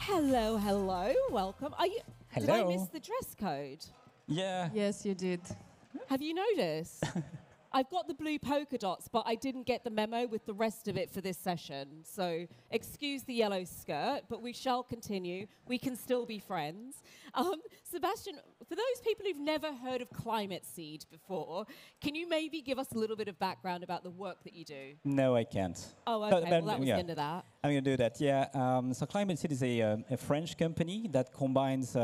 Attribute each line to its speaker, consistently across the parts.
Speaker 1: Hello, hello, welcome. Did I
Speaker 2: Hello.
Speaker 1: miss the dress code?
Speaker 2: Yeah.
Speaker 3: Yes, you did.
Speaker 1: Have you noticed? I've got the blue polka dots, but I didn't get the memo with the rest of it for this session. So excuse the yellow skirt, but we shall continue. We can still be friends. Sebastien, for those people who've never heard of ClimateSeed before, can you maybe give us a little bit of background about the work that you do?
Speaker 2: No, I can't.
Speaker 1: Oh, okay. Well, that was the end of that.
Speaker 2: I'm going to do that, yeah. So ClimateSeed is a French company that combines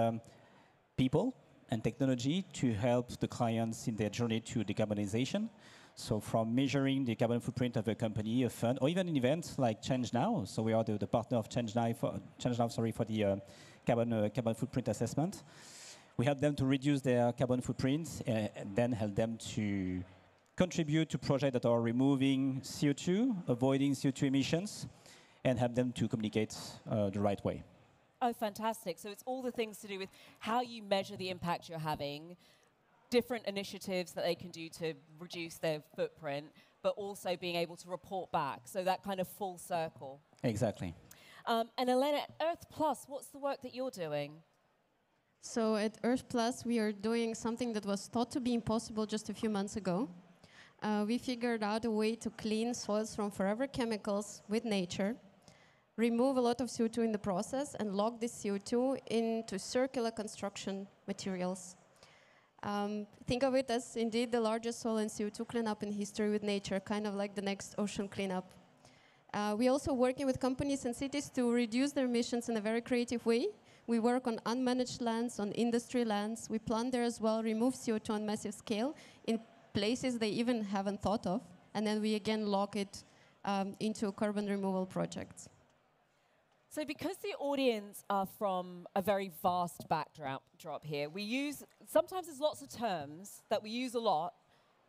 Speaker 2: people and technology to help the clients in their journey to decarbonization. So from measuring the carbon footprint of a company, a fund, or even an event like ChangeNOW. So we are the partner of ChangeNOW for the carbon footprint assessment. We help them to reduce their carbon footprint and then help them to contribute to projects that are removing CO2, avoiding CO2 emissions, and help them to communicate the right way.
Speaker 1: Oh, fantastic. So it's all the things to do with how you measure the impact you're having, different initiatives that they can do to reduce their footprint, but also being able to report back. So that kind of full circle.
Speaker 2: Exactly.
Speaker 1: And Elena, at Earth Plus, what's the work that you're doing?
Speaker 3: So at Earth Plus, we are doing something that was thought to be impossible just a few months ago. We figured out a way to clean soils from forever chemicals with nature, remove a lot of CO2 in the process, and lock this CO2 into circular construction materials. Think of it as indeed the largest soil and CO2 cleanup in history with nature, kind of like the next ocean cleanup. We're also working with companies and cities to reduce their emissions in a very creative way. We work on unmanaged lands, on industry lands. We plant there as well, remove CO2 on massive scale in places they even haven't thought of, and then we again lock it into carbon removal projects.
Speaker 1: So because the audience are from a very vast backdrop here, sometimes there's lots of terms that we use a lot,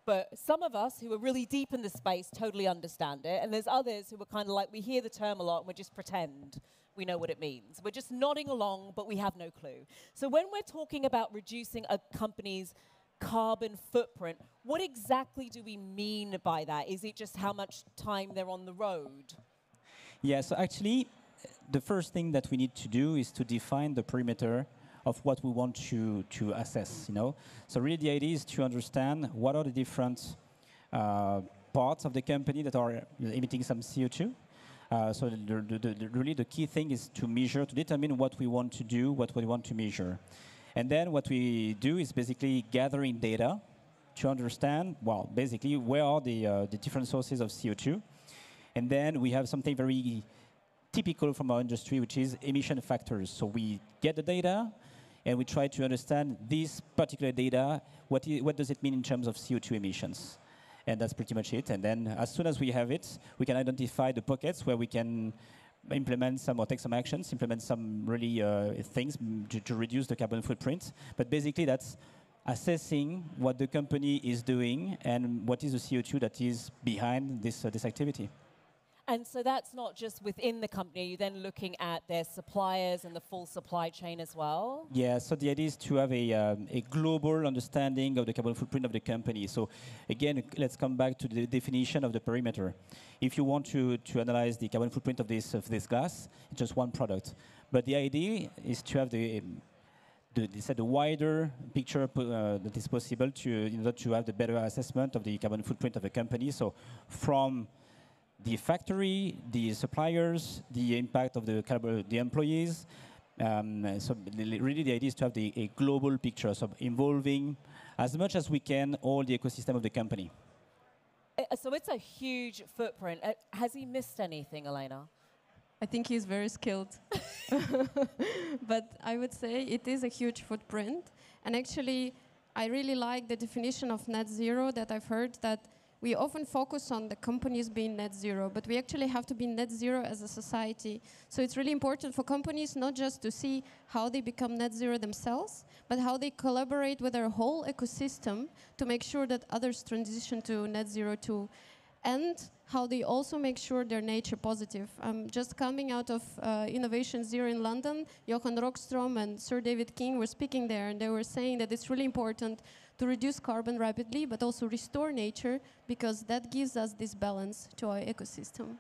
Speaker 1: but some of us who are really deep in the space totally understand it, and there's others who are kind of like, we hear the term a lot and we just pretend we know what it means. We're just nodding along, but we have no clue. So when we're talking about reducing a company's carbon footprint, what exactly do we mean by that? Is it just how much time they're on the road?
Speaker 2: Yeah, so actually, the first thing that we need to do is to define the perimeter of what we want to assess, So really the idea is to understand what are the different parts of the company that are emitting some CO2. So really the key thing is to measure, to determine what we want to do, what we want to measure. And then what we do is basically gathering data to understand, well, basically where are the different sources of CO2. And then we have something very typical from our industry, which is emission factors. So we get the data, and we try to understand this particular data, what does it mean in terms of CO2 emissions? And that's pretty much it. And then as soon as we have it, we can identify the pockets where we can implement some or take some actions, implement some really things to reduce the carbon footprint. But basically, that's assessing what the company is doing and what is the CO2 that is behind this activity.
Speaker 1: And so that's not just within the company, you're then looking at their suppliers and the full supply chain as well?
Speaker 2: Yeah, so the idea is to have a global understanding of the carbon footprint of the company. So again, let's come back to the definition of the perimeter. If you want to analyze the carbon footprint of this glass, it's just one product. But the idea is to have the wider picture that is possible in order to have the better assessment of the carbon footprint of a company. So from the factory, the suppliers, the impact of the employees. So really the idea is to have a global picture, so involving as much as we can all the ecosystem of the company.
Speaker 1: So it's a huge footprint. Has he missed anything, Elena?
Speaker 3: I think he's very skilled. But I would say it is a huge footprint. And actually, I really like the definition of net zero that I've heard, that we often focus on the companies being net zero, but we actually have to be net zero as a society. So it's really important for companies not just to see how they become net zero themselves, but how they collaborate with their whole ecosystem to make sure that others transition to net zero too. And how they also make sure they're nature positive. Just coming out of Innovation Zero in London, Johan Rockström and Sir David King were speaking there, and they were saying that it's really important to reduce carbon rapidly, but also restore nature, because that gives us this balance to our ecosystem.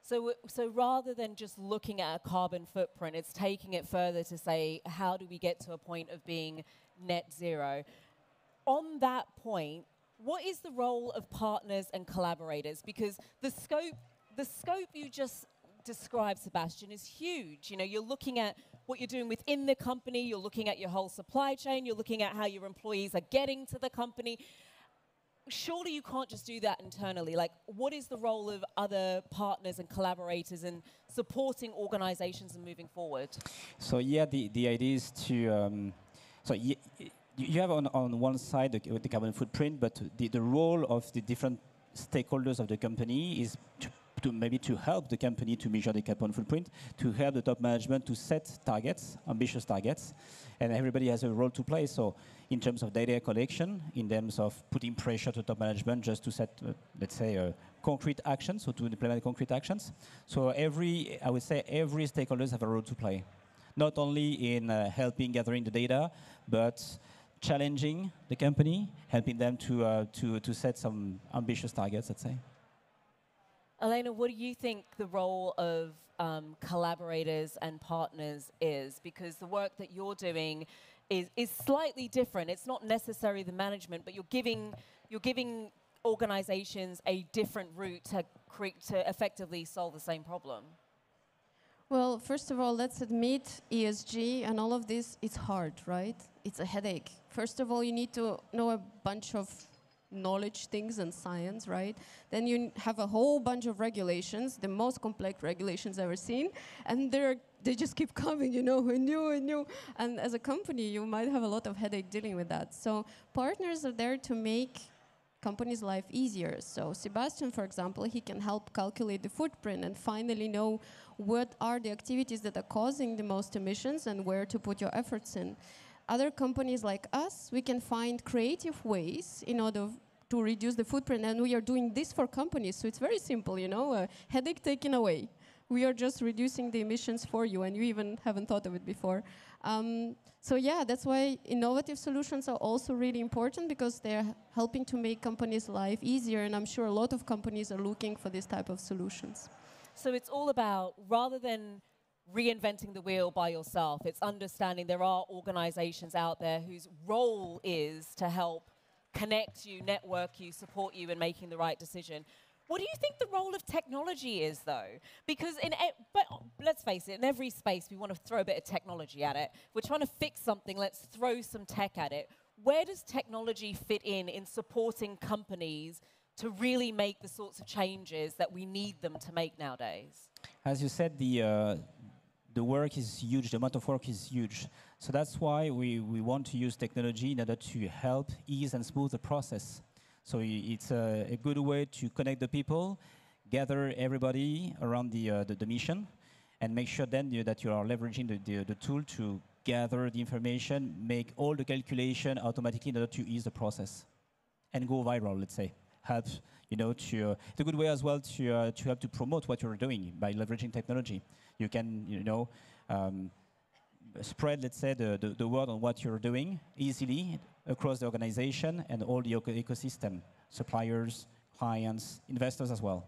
Speaker 1: So rather than just looking at a carbon footprint, it's taking it further to say, how do we get to a point of being net zero? On that point, what is the role of partners and collaborators? Because the scope you just described, Sebastien, is huge. You know, you're looking at what you're doing within the company, you're looking at your whole supply chain, you're looking at how your employees are getting to the company. Surely you can't just do that internally. Like, what is the role of other partners and collaborators in supporting organizations and moving forward?
Speaker 2: So yeah, the idea is to, you have on one side the carbon footprint, but the role of the different stakeholders of the company is to help the company to measure the carbon footprint, to help the top management to set targets, ambitious targets, and everybody has a role to play. So in terms of data collection, in terms of putting pressure to top management just to set, let's say, concrete actions, so to implement concrete actions. So I would say every stakeholders have a role to play, not only in helping gathering the data, but challenging the company, helping them to set some ambitious targets, let's say.
Speaker 1: Elena, what do you think the role of collaborators and partners is? Because the work that you're doing is slightly different. It's not necessarily the management, but you're giving organizations a different route to effectively solve the same problem.
Speaker 3: Well, first of all, let's admit ESG and all of this, it's hard, right? It's a headache. First of all, you need to know a bunch of knowledge things and science, right? Then you have a whole bunch of regulations, the most complex regulations ever seen, and they just keep coming, you know, and new. And as a company, you might have a lot of headache dealing with that. So partners are there to make companies' life easier. So Sebastien, for example, he can help calculate the footprint and finally know what are the activities that are causing the most emissions and where to put your efforts in. Other companies like us, we can find creative ways in order to reduce the footprint, and we are doing this for companies, so it's very simple, you know, headache taken away. We are just reducing the emissions for you, and you even haven't thought of it before. So yeah, that's why innovative solutions are also really important, because they're helping to make companies' life easier, and I'm sure a lot of companies are looking for this type of solutions.
Speaker 1: So it's all about, rather than reinventing the wheel by yourself, it's understanding there are organizations out there whose role is to help connect you, network you, support you in making the right decision. What do you think the role of technology is, though? Because but let's face it, in every space we want to throw a bit of technology at it. We're trying to fix something, let's throw some tech at it. Where does technology fit in supporting companies to really make the sorts of changes that we need them to make nowadays?
Speaker 2: As you said, the work is huge, the amount of work is huge. So that's why we want to use technology in order to help ease and smooth the process. So it's a good way to connect the people, gather everybody around the mission, and make sure then that you are leveraging the tool to gather the information, make all the calculation automatically in order to ease the process and go viral, let's say. Help, you know, it's a good way as well to help to promote what you're doing by leveraging technology. You can, you know, spread, let's say, the word on what you're doing easily across the organization and all the ecosystem, suppliers, clients, investors as well.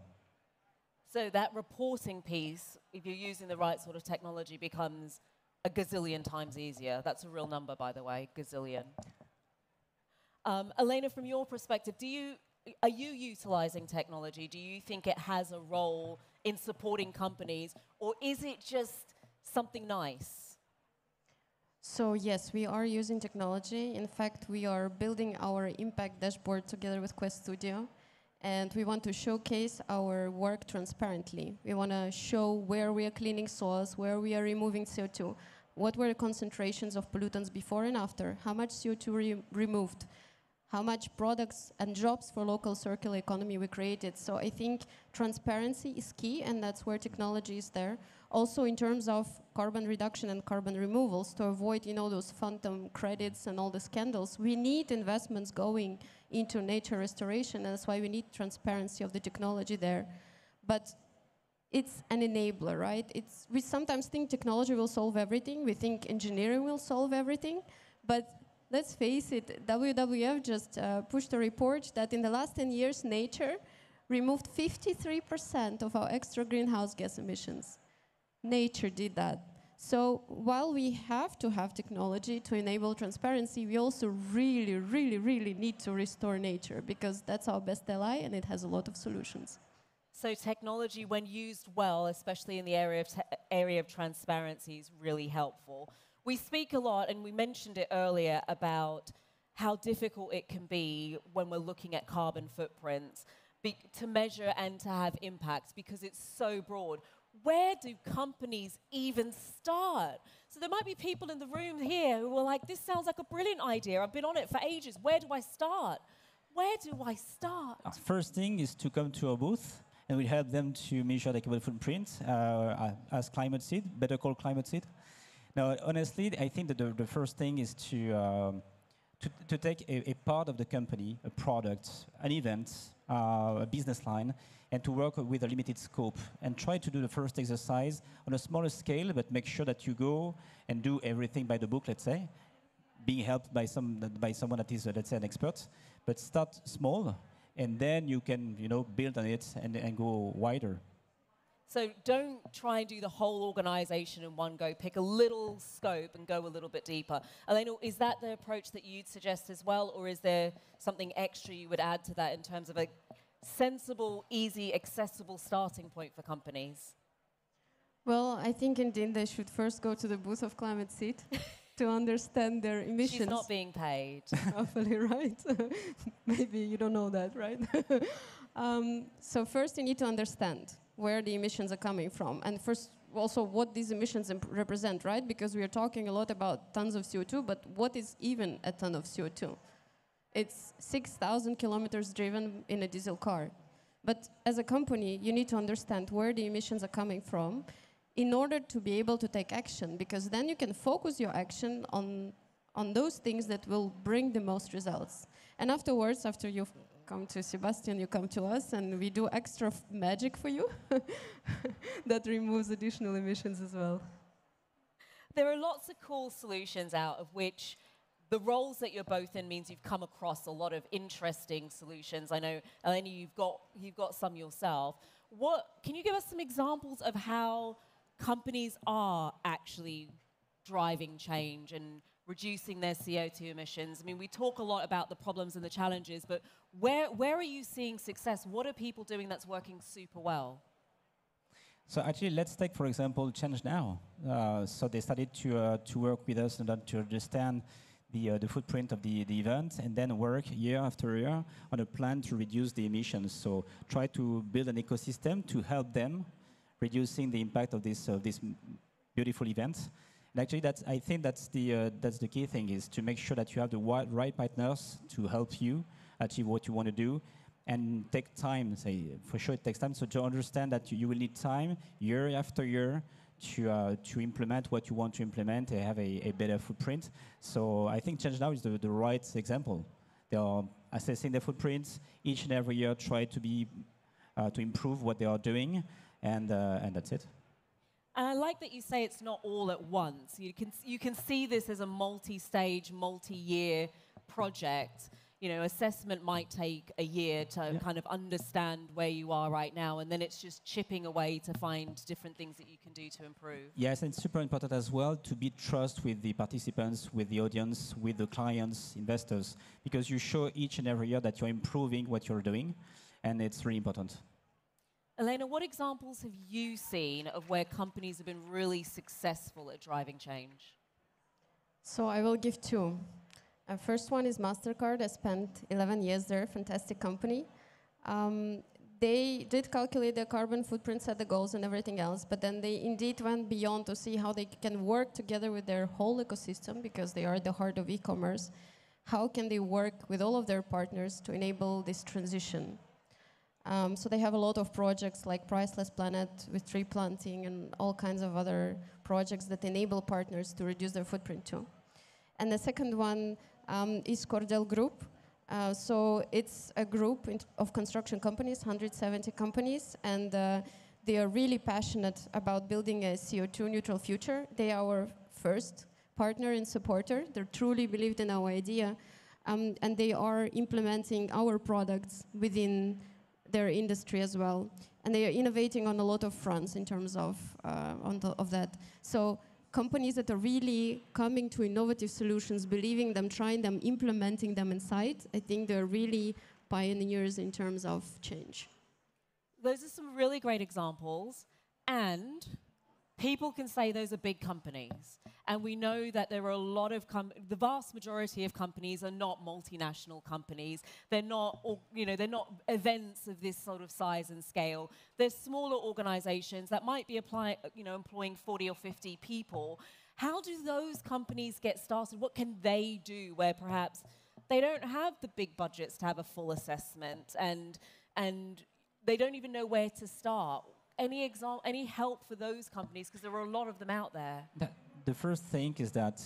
Speaker 1: So that reporting piece, if you're using the right sort of technology, becomes a gazillion times easier. That's a real number, by the way, gazillion. Elena, from your perspective, are you utilizing technology? Do you think it has a role in supporting companies, or is it just something nice?
Speaker 3: So yes, we are using technology. In fact, we are building our impact dashboard together with Quest Studio, and we want to showcase our work transparently. We want to show where we are cleaning soils, where we are removing CO2, what were the concentrations of pollutants before and after, how much CO2 removed, how much products and jobs for local circular economy we created. So I think transparency is key, and that's where technology is there. Also in terms of carbon reduction and carbon removals, to avoid, you know, those phantom credits and all the scandals, we need investments going into nature restoration, and that's why we need transparency of the technology there. But it's an enabler, right? We sometimes think technology will solve everything. We think engineering will solve everything, but let's face it, WWF just pushed a report that in the last 10 years, nature removed 53% of our extra greenhouse gas emissions. Nature did that. So while we have to have technology to enable transparency, we also really, really, really need to restore nature, because that's our best ally and it has a lot of solutions.
Speaker 1: So technology, when used well, especially in the area of transparency, is really helpful. We speak a lot, and we mentioned it earlier, about how difficult it can be when we're looking at carbon footprints to measure and to have impacts, because it's so broad. Where do companies even start? So there might be people in the room here who are like, this sounds like a brilliant idea. I've been on it for ages. Where do I start? Where do I start?
Speaker 2: First thing is to come to our booth, and we help them to measure the carbon footprint as ClimateSeed, better called ClimateSeed. Now, honestly, I think that the first thing is to take a part of the company, a product, an event, a business line, and to work with a limited scope and try to do the first exercise on a smaller scale, but make sure that you go and do everything by the book, let's say, being helped by someone that is, let's say, an expert. But start small, and then you can, build on it and go wider.
Speaker 1: So don't try and do the whole organization in one go. Pick a little scope and go a little bit deeper. Elena, is that the approach that you'd suggest as well, or is there something extra you would add to that in terms of a sensible, easy, accessible starting point for companies?
Speaker 3: Well, I think indeed they should first go to the booth of ClimateSeed to understand their emissions.
Speaker 1: She's not being paid.
Speaker 3: Hopefully, right? Maybe you don't know that, right? So first you need to understand where the emissions are coming from, and first also what these emissions represent, right? Because we are talking a lot about tons of CO2, but what is even a ton of CO2? It's 6,000 kilometers driven in a diesel car. But as a company, you need to understand where the emissions are coming from in order to be able to take action, because then you can focus your action on those things that will bring the most results. And afterwards, after you've come to Sebastien, you come to us, and we do extra magic for you that removes additional emissions as well.
Speaker 1: There are lots of cool solutions, out of which the roles that you're both in means you've come across a lot of interesting solutions. I know, Elena, you've got some yourself. Can you give us some examples of how companies are actually driving change and reducing their CO2 emissions? I mean, we talk a lot about the problems and the challenges, but where are you seeing success? What are people doing that's working super well?
Speaker 2: So actually, let's take, for example, ChangeNOW. So they started to work with us in order to understand the footprint of the event, and then work year after year on a plan to reduce the emissions. So try to build an ecosystem to help them reducing the impact of this beautiful event. And actually, I think that's the key thing, is to make sure that you have the right partners to help you achieve what you want to do, and take time. For sure, it takes time. So to understand that you will need time year after year to implement what you want to implement and have a better footprint. So I think ChangeNOW is the right example. They are assessing their footprints each and every year, try to improve what they are doing, and that's it.
Speaker 1: And I like that you say it's not all at once. You can see this as a multi-stage, multi-year project. Assessment might take a year to kind of understand where you are right now, and then it's just chipping away to find different things that you can do to improve.
Speaker 2: Yes, and it's super important as well to build trust with the participants, with the audience, with the clients, investors, because you show each and every year that you're improving what you're doing, and it's really important.
Speaker 1: Elena, what examples have you seen of where companies have been really successful at driving change?
Speaker 3: So I will give two. First one is MasterCard. I spent 11 years there, fantastic company. They did calculate their carbon footprint, set the goals and everything else, but then they indeed went beyond to see how they can work together with their whole ecosystem, because they are at the heart of e-commerce. How can they work with all of their partners to enable this transition? So they have a lot of projects like Priceless Planet with tree planting and all kinds of other projects that enable partners to reduce their footprint too. And the second one is Cordel Group. So it's a group of construction companies, 170 companies, and they are really passionate about building a CO2 neutral future. They are our first partner and supporter. They truly believed in our idea, and they are implementing our products within their industry as well. And they are innovating on a lot of fronts in terms of, of that. So companies that are really coming to innovative solutions, believing them, trying them, implementing them inside, I think they're really pioneers in terms of change.
Speaker 1: Those are some really great examples, and people can say those are big companies. And we know that there are a lot of, the vast majority of companies are not multinational companies. They're not, they're not events of this sort of size and scale. They're smaller organizations that might be employing 40 or 50 people. How do those companies get started? What can they do where perhaps they don't have the big budgets to have a full assessment and they don't even know where to start? Any help for those companies? Because there are a lot of them out there.
Speaker 2: The first thing is that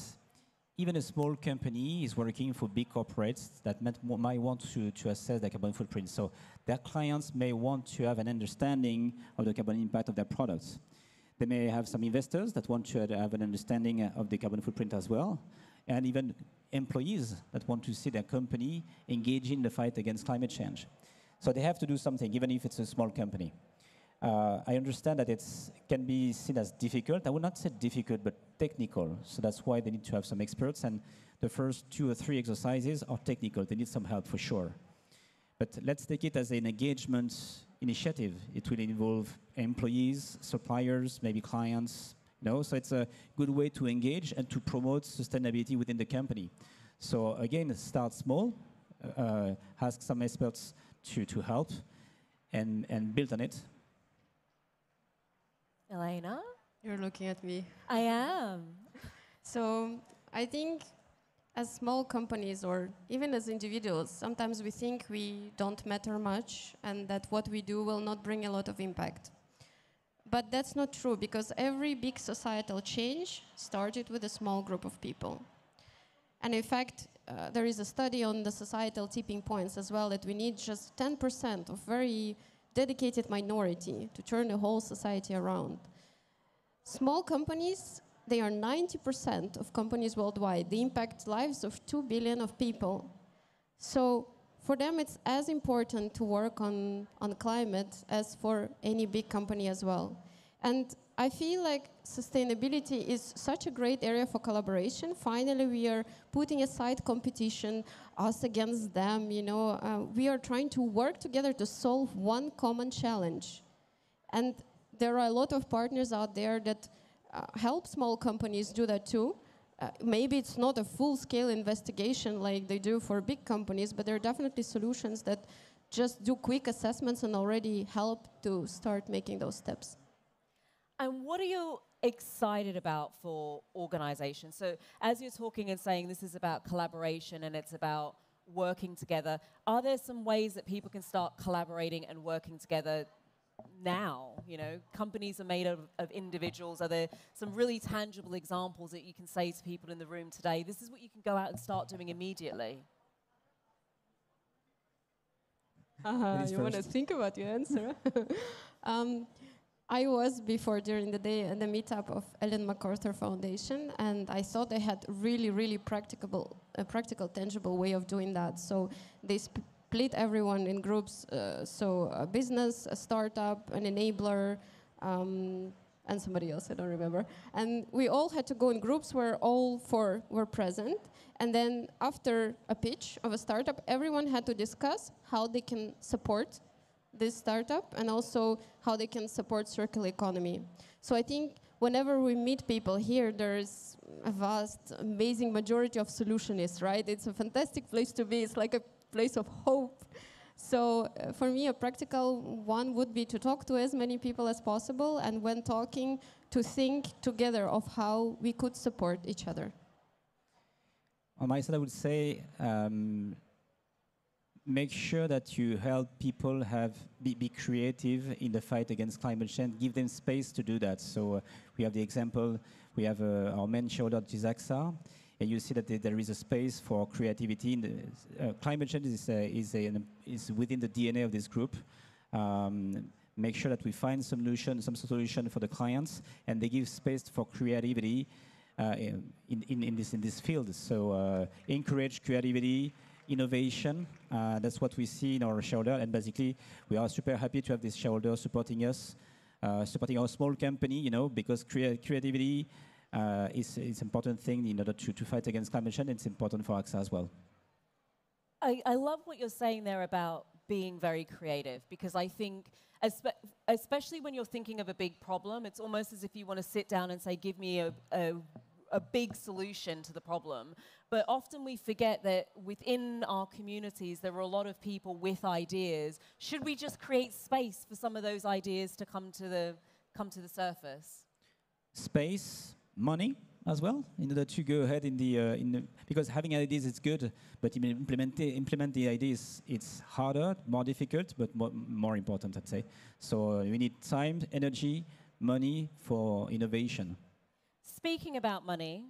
Speaker 2: even a small company is working for big corporates that might want to assess their carbon footprint. So their clients may want to have an understanding of the carbon impact of their products. They may have some investors that want to have an understanding of the carbon footprint as well, and even employees that want to see their company engage in the fight against climate change. So they have to do something, even if it's a small company. I understand that it can be seen as difficult. I would not say difficult, but technical. So that's why they need to have some experts. And the first 2 or 3 exercises are technical. They need some help for sure. But let's take it as an engagement initiative. It will involve employees, suppliers, maybe clients. So it's a good way to engage and to promote sustainability within the company. So again, start small, ask some experts to help, and build on it.
Speaker 1: Elena?
Speaker 3: You're looking at me.
Speaker 1: I am.
Speaker 3: So I think as small companies or even as individuals, sometimes we think we don't matter much and that what we do will not bring a lot of impact. But that's not true, because every big societal change started with a small group of people. And in fact, there is a study on the societal tipping points as well, that we need just 10% of very dedicated minority to turn the whole society around. Small companies, they are 90% of companies worldwide. They impact lives of 2 billion of people. So for them, it's as important to work on climate as for any big company as well. And I feel like sustainability is such a great area for collaboration. Finally, we are putting aside competition, us against them, we are trying to work together to solve one common challenge. And there are a lot of partners out there that help small companies do that too. Maybe it's not a full-scale investigation like they do for big companies, but there are definitely solutions that just do quick assessments and already help to start making those steps.
Speaker 1: And what are you excited about for organizations? So as you're talking and saying this is about collaboration and it's about working together, are there some ways that people can start collaborating and working together now? Companies are made of individuals. Are there some really tangible examples that you can say to people in the room today, this is what you can go out and start doing immediately?
Speaker 3: You want to think about your answer? I was before, during the day, at the meetup of Ellen MacArthur Foundation, and I thought they had really practical, tangible way of doing that. So they split everyone in groups, so a business, a startup, an enabler, and somebody else, I don't remember. And we all had to go in groups where all 4 were present. And then after a pitch of a startup, everyone had to discuss how they can support this startup and also how they can support circular economy. So I think whenever we meet people here, there's a vast, amazing majority of solutionists, right? It's a fantastic place to be. It's like a place of hope. So for me, a practical one would be to talk to as many people as possible, and when talking, to think together of how we could support each other.
Speaker 2: On my side, I would say make sure that you help people be creative in the fight against climate change. Give them space to do that. So we have the example, we have our main shareholder, Gisaxa, and you see that there is a space for creativity. In the, climate change is within the DNA of this group. Make sure that we find some solution for the clients, and they give space for creativity in this field. So encourage creativity, innovation. That's what we see in our shareholder, and basically we are super happy to have this shareholder supporting us, supporting our small company, you know, because creativity is an important thing in order to fight against climate change. It's important for AXA as well.
Speaker 1: I love what you're saying there about being very creative, because I think, especially when you're thinking of a big problem, it's almost as if you want to sit down and say, give me a big solution to the problem. But often we forget that within our communities, there are a lot of people with ideas. Should we just create space for some of those ideas to come to the surface? Space, money as well, in order to go ahead in the because having ideas is good, but implement the ideas, it's harder, more difficult, but more important, I'd say. So we need time, energy, money for innovation. Speaking about money,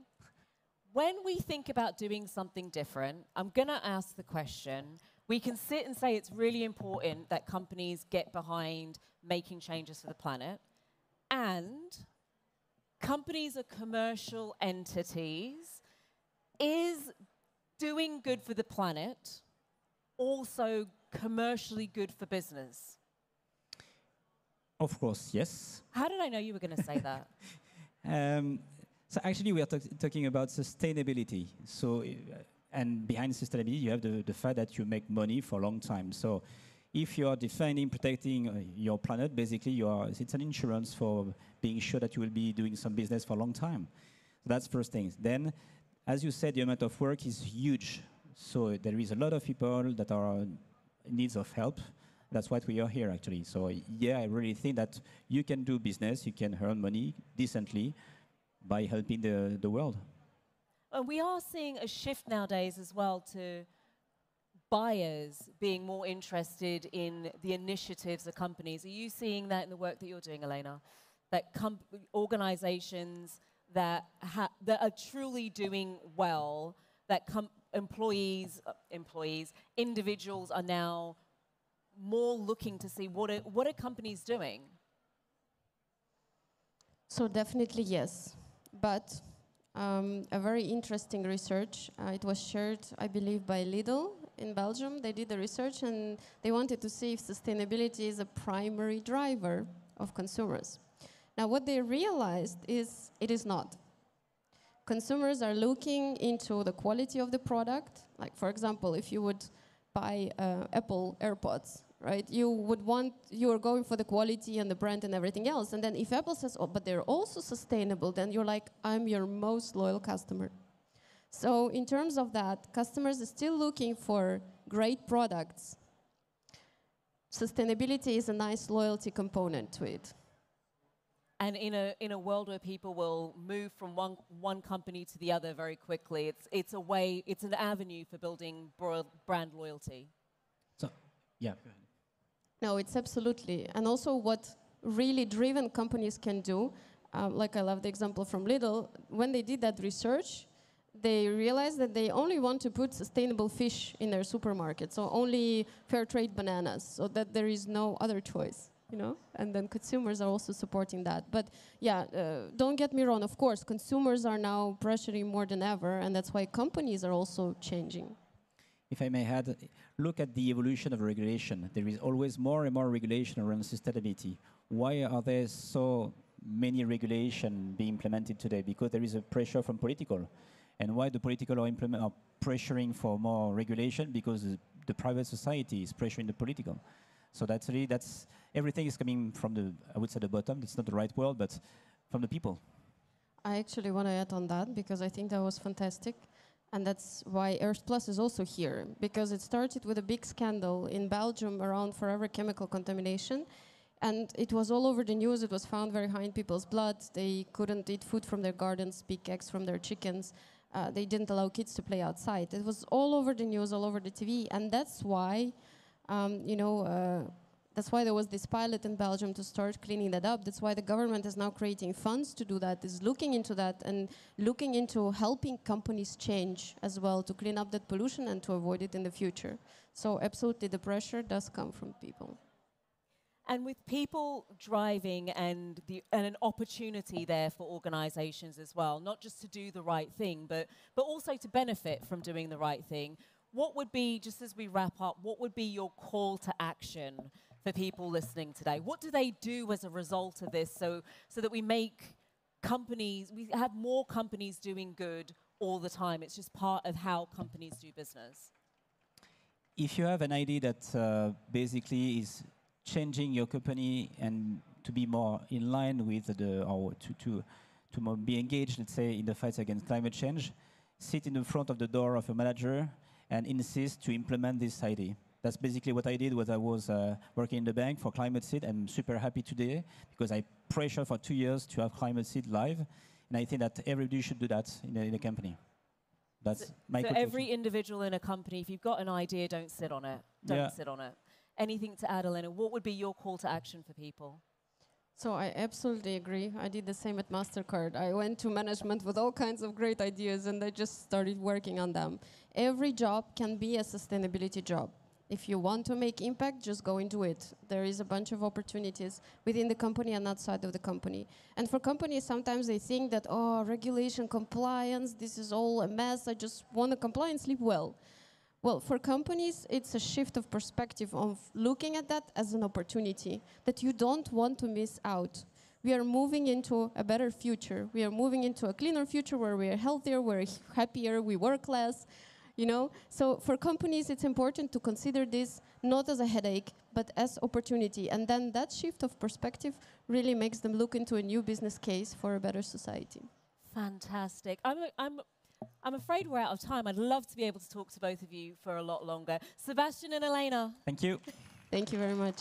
Speaker 1: when we think about doing something different, I'm going to ask the question, we can sit and say it's really important that companies get behind making changes for the planet, and companies are commercial entities. Is doing good for the planet also commercially good for business? Of course, yes. How did I know you were going to say that? So actually, we are talking about sustainability. So, and behind sustainability, you have the fact that you make money for a long time. So if you are defending, protecting your planet, basically it's an insurance for being sure that you will be doing some business for a long time. So that's first thing. Then, as you said, the amount of work is huge. So there is a lot of people that are in need of help. That's why we are here, actually. So yeah, I really think that you can do business, you can earn money decently by helping the world. We are seeing a shift nowadays as well to buyers being more interested in the initiatives of companies. Are you seeing that in the work that you're doing, Elena? That organizations that are truly doing well, that individuals are now more looking to see what are companies doing?
Speaker 3: So definitely yes, but a very interesting research, it was shared, I believe, by Lidl in Belgium. They did the research and they wanted to see if sustainability is a primary driver of consumers. Now what they realized is it is not. Consumers are looking into the quality of the product. Like, for example, if you would buy Apple AirPods, right? You are going for the quality and the brand and everything else. And then if Apple says, oh, but they're also sustainable, then you're like, I'm your most loyal customer. So in terms of that, customers are still looking for great products. Sustainability is a nice loyalty component to it. And in a world where people will move from one company to the other very quickly, it's an avenue for building brand loyalty. So, yeah. Go ahead. No, it's absolutely. And also what really driven companies can do, like I love the example from Lidl, when they did that research, they realized that they only want to put sustainable fish in their supermarket, so only fair trade bananas, so that there is no other choice, you know? And then consumers are also supporting that. But yeah, don't get me wrong, of course, consumers are now pressuring more than ever, and that's why companies are also changing. If I may add, look at the evolution of regulation. There is always more and more regulation around sustainability. Why are there so many regulations being implemented today? Because there is a pressure from political. And why the political are pressuring for more regulation? Because the private society is pressuring the political. So that's everything is coming from I would say the bottom. It's not the right word, but from the people. I actually want to add on that because I think that was fantastic. And that's why Earth Plus is also here, because it started with a big scandal in Belgium around forever chemical contamination. And it was all over the news. It was found very high in people's blood. They couldn't eat food from their gardens, pick eggs from their chickens. They didn't allow kids to play outside. It was all over the news, all over the TV. And that's why, that's why there was this pilot in Belgium to start cleaning that up. That's why the government is now creating funds to do that, is looking into that and looking into helping companies change as well to clean up that pollution and to avoid it in the future. So absolutely, the pressure does come from people. And with people driving and an opportunity there for organizations as well, not just to do the right thing, but also to benefit from doing the right thing,
Speaker 1: what would be, just as we wrap up, what would be your call to action for people listening today? What do they do as a result of this so that we make companies, we have more companies doing good all the time? It's just part of how companies do business.
Speaker 2: If you have an idea that basically is changing your company and to be more in line with to more be engaged, let's say, in the fight against climate change, sit in the front of the door of a manager and insist to implement this idea. That's basically what I did when I was working in the bank for ClimateSeed. I'm super happy today because I pressured for 2 years to have ClimateSeed live, and I think that everybody should do that in a company. That's my
Speaker 1: so every individual in a company, if you've got an idea, don't sit on it. Don't sit on it. Anything to add, Elena? What would be your call to action for people?
Speaker 3: So I absolutely agree. I did the same at MasterCard. I went to management with all kinds of great ideas and I just started working on them. Every job can be a sustainability job. If you want to make impact, just go into it. There is a bunch of opportunities within the company and outside of the company. And for companies, sometimes they think that, oh, regulation, compliance, this is all a mess. I just want to comply and sleep well. Well, for companies, it's a shift of perspective of looking at that as an opportunity that you don't want to miss out. We are moving into a better future. We are moving into a cleaner future where we are healthier, we're happier, we work less, you know? So for companies, it's important to consider this not as a headache, but as opportunity. And then that shift of perspective really makes them look into a new business case for a better society.
Speaker 1: Fantastic. I'm afraid we're out of time. I'd love to be able to talk to both of you for a lot longer. Sebastien and Elena.
Speaker 2: Thank you.
Speaker 3: Thank you very much.